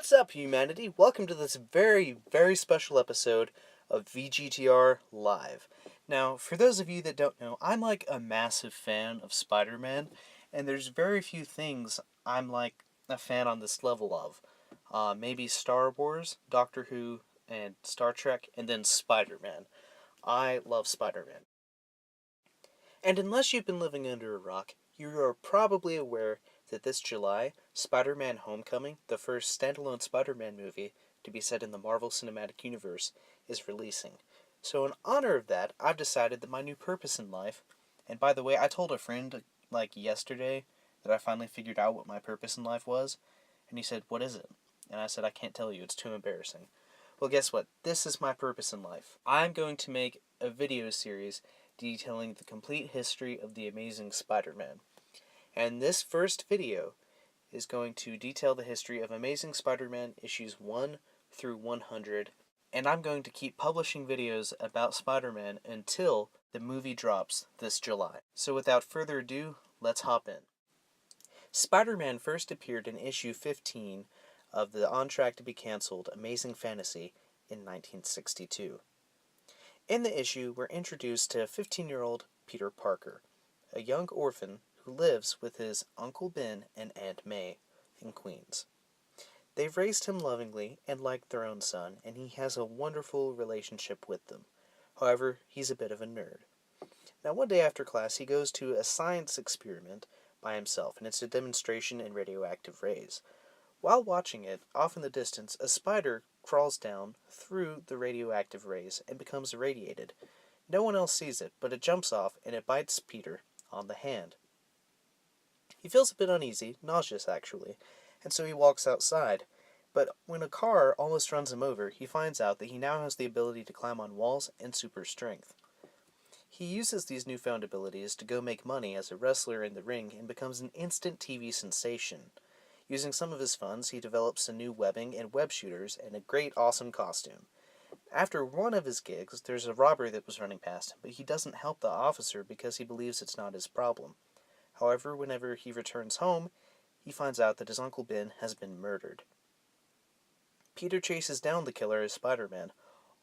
What's up, humanity? Welcome to this very, very special episode of VGTR Live. Now, for those of you that don't know, I'm like a massive fan of Spider-Man, and there's very few things I'm like a fan on this level of. Maybe Star Wars, Doctor Who, and Star Trek, and then Spider-Man. I love Spider-Man. And unless you've been living under a rock, you are probably aware that this July, Spider-Man Homecoming, the first standalone Spider-Man movie to be set in the Marvel Cinematic Universe, is releasing. So in honor of that, I've decided that my new purpose in life, and by the way, I told a friend like yesterday that I finally figured out what my purpose in life was, and he said, "What is it?" And I said, "I can't tell you, it's too embarrassing." Well, guess what? This is my purpose in life. I'm going to make a video series detailing the complete history of the Amazing Spider-Man. And this first video is going to detail the history of Amazing Spider-Man issues 1 through 100, and I'm going to keep publishing videos about Spider-Man until the movie drops this July. So without further ado, let's hop in. Spider-Man first appeared in issue 15 of the on-track-to-be-cancelled Amazing Fantasy in 1962. In the issue, we're introduced to 15-year-old Peter Parker, a young orphan who lives with his Uncle Ben and Aunt May in Queens. They've raised him lovingly and like their own son, and he has a wonderful relationship with them. However, he's a bit of a nerd. Now, one day after class, he goes to a science experiment by himself, and it's a demonstration in radioactive rays. While watching it, off in the distance, a spider crawls down through the radioactive rays and becomes irradiated. No one else sees it, but it jumps off and it bites Peter on the hand. He feels a bit uneasy, nauseous actually, and so he walks outside. But when a car almost runs him over, he finds out that he now has the ability to climb on walls and super strength. He uses these newfound abilities to go make money as a wrestler in the ring and becomes an instant TV sensation. Using some of his funds, he develops a new webbing and web shooters and a great awesome costume. After one of his gigs, there's a robber that was running past him, but he doesn't help the officer because he believes it's not his problem. However, whenever he returns home, he finds out that his Uncle Ben has been murdered. Peter chases down the killer as Spider-Man,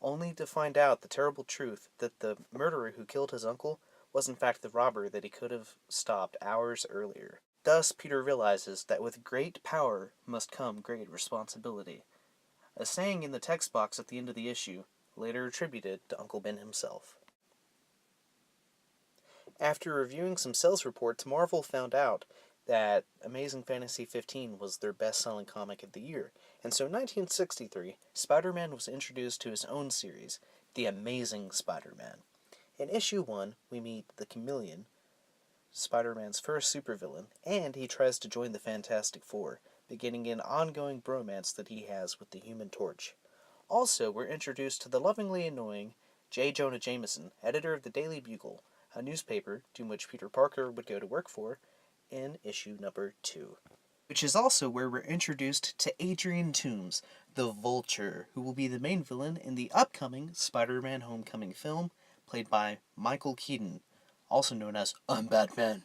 only to find out the terrible truth that the murderer who killed his uncle was in fact the robber that he could have stopped hours earlier. Thus, Peter realizes that with great power must come great responsibility, a saying in the text box at the end of the issue, later attributed to Uncle Ben himself. After reviewing some sales reports, Marvel found out that Amazing Fantasy 15 was their best-selling comic of the year, and so in 1963, Spider-Man was introduced to his own series, The Amazing Spider-Man. In issue 1, we meet the Chameleon, Spider-Man's first supervillain, and he tries to join the Fantastic Four, beginning an ongoing bromance that he has with the Human Torch. Also, we're introduced to the lovingly annoying J. Jonah Jameson, editor of the Daily Bugle, a newspaper to which Peter Parker would go to work for, in issue number 2. Which is also where we're introduced to Adrian Toomes, the Vulture, who will be the main villain in the upcoming Spider-Man Homecoming film, played by Michael Keaton, also known as I'm Batman.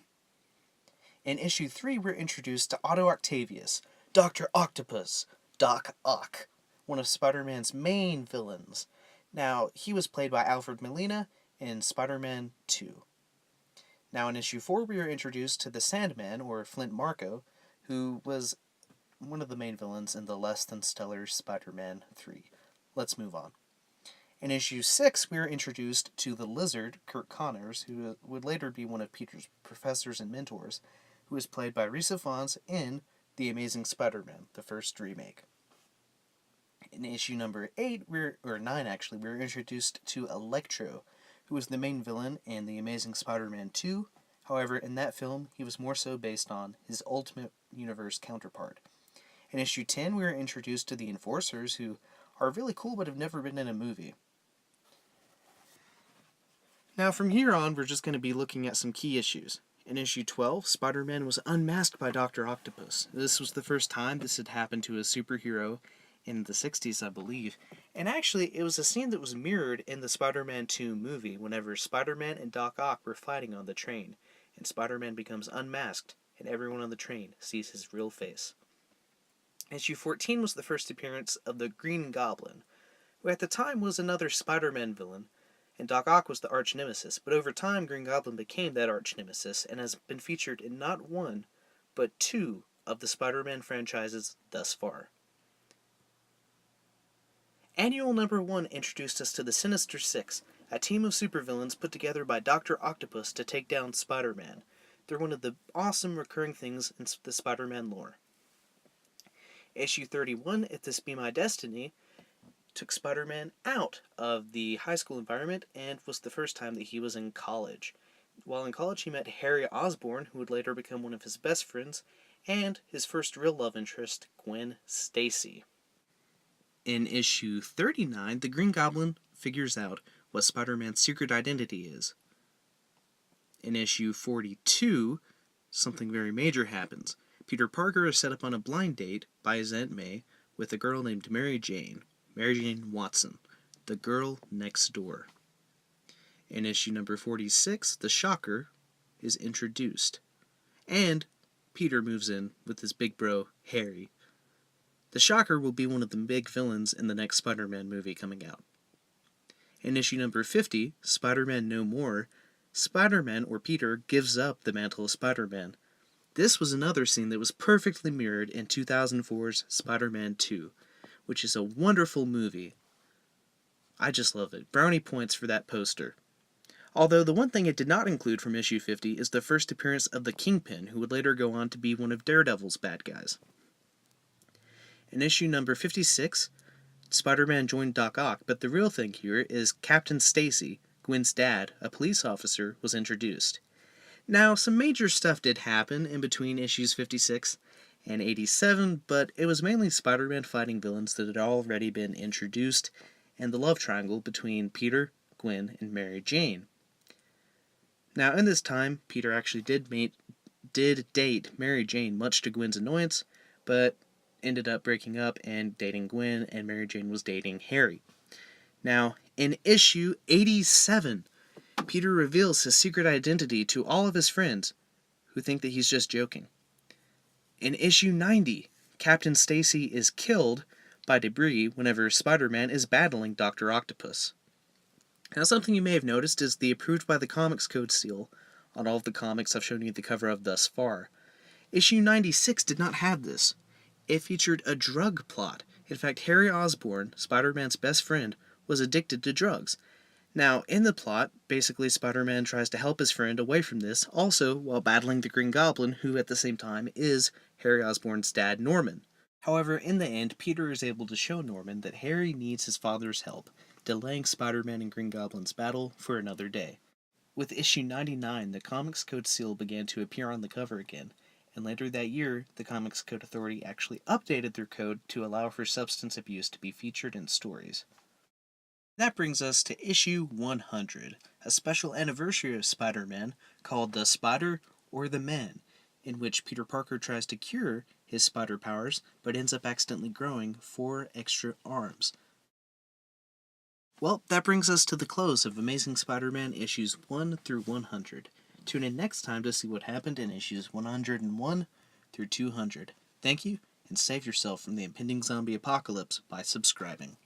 In issue 3, we're introduced to Otto Octavius, Dr. Octopus, Doc Ock, one of Spider-Man's main villains. Now, he was played by Alfred Molina in Spider-Man 2. Now, in issue 4, we are introduced to the Sandman, or Flint Marko, who was one of the main villains in the less than stellar Spider-Man 3. Let's move on. In issue 6, we are introduced to the Lizard, Kirk Connors, who would later be one of Peter's professors and mentors, who is played by Rhys Ifans in The Amazing Spider-Man, the first remake. In issue number 9 actually, we're introduced to Electro, who was the main villain in The Amazing Spider-Man 2. However, in that film, he was more so based on his Ultimate Universe counterpart. In issue 10, we are introduced to the Enforcers, who are really cool but have never been in a movie. Now, from here on, we're just going to be looking at some key issues. In issue 12, Spider-Man was unmasked by Dr. Octopus. This was the first time this had happened to a superhero in the 60s, I believe. And actually, it was a scene that was mirrored in the Spider-Man 2 movie, whenever Spider-Man and Doc Ock were fighting on the train, and Spider-Man becomes unmasked, and everyone on the train sees his real face. Issue 14 was the first appearance of the Green Goblin, who at the time was another Spider-Man villain, and Doc Ock was the arch-nemesis, but over time Green Goblin became that arch-nemesis and has been featured in not one, but two of the Spider-Man franchises thus far. Annual number 1 introduced us to the Sinister Six, a team of supervillains put together by Dr. Octopus to take down Spider-Man. They're one of the awesome recurring things in the Spider-Man lore. Issue 31, If This Be My Destiny, took Spider-Man out of the high school environment and was the first time that he was in college. While in college, he met Harry Osborn, who would later become one of his best friends, and his first real love interest, Gwen Stacy. In issue 39, the Green Goblin figures out what Spider-Man's secret identity is. In issue 42, something very major happens. Peter Parker is set up on a blind date by his Aunt May with a girl named Mary Jane Watson, the girl next door. In issue number 46, the Shocker is introduced, and Peter moves in with his big bro, Harry. The Shocker will be one of the big villains in the next Spider-Man movie coming out. In issue number 50, Spider-Man No More, Spider-Man, or Peter, gives up the mantle of Spider-Man. This was another scene that was perfectly mirrored in 2004's Spider-Man 2, which is a wonderful movie. I just love it. Brownie points for that poster. Although the one thing it did not include from issue 50 is the first appearance of the Kingpin, who would later go on to be one of Daredevil's bad guys. In issue number 56, Spider-Man joined Doc Ock, but the real thing here is Captain Stacy, Gwen's dad, a police officer, was introduced. Now, some major stuff did happen in between issues 56 and 87, but it was mainly Spider-Man fighting villains that had already been introduced, and the love triangle between Peter, Gwen, and Mary Jane. Now, in this time, Peter actually did date Mary Jane, much to Gwen's annoyance, but ended up breaking up and dating Gwen, and Mary Jane was dating Harry. Now, in issue 87, Peter reveals his secret identity to all of his friends, who think that he's just joking. In issue 90, Captain Stacy is killed by debris whenever Spider-Man is battling Dr. Octopus. Now, something you may have noticed is the approved by the Comics Code seal on all of the comics I've shown you the cover of thus far. Issue 96 did not have this. It featured a drug plot. In fact, Harry Osborn, Spider-Man's best friend, was addicted to drugs. Now, in the plot, basically Spider-Man tries to help his friend away from this, also while battling the Green Goblin, who at the same time is Harry Osborn's dad, Norman. However, in the end, Peter is able to show Norman that Harry needs his father's help, delaying Spider-Man and Green Goblin's battle for another day. With issue 99, the Comics Code seal began to appear on the cover again, and later that year, the Comics Code Authority actually updated their code to allow for substance abuse to be featured in stories. That brings us to issue 100, a special anniversary of Spider-Man called The Spider or the Man, in which Peter Parker tries to cure his spider powers, but ends up accidentally growing 4 extra arms. Well, that brings us to the close of Amazing Spider-Man issues 1 through 100. Tune in next time to see what happened in issues 101 through 200. Thank you, and save yourself from the impending zombie apocalypse by subscribing.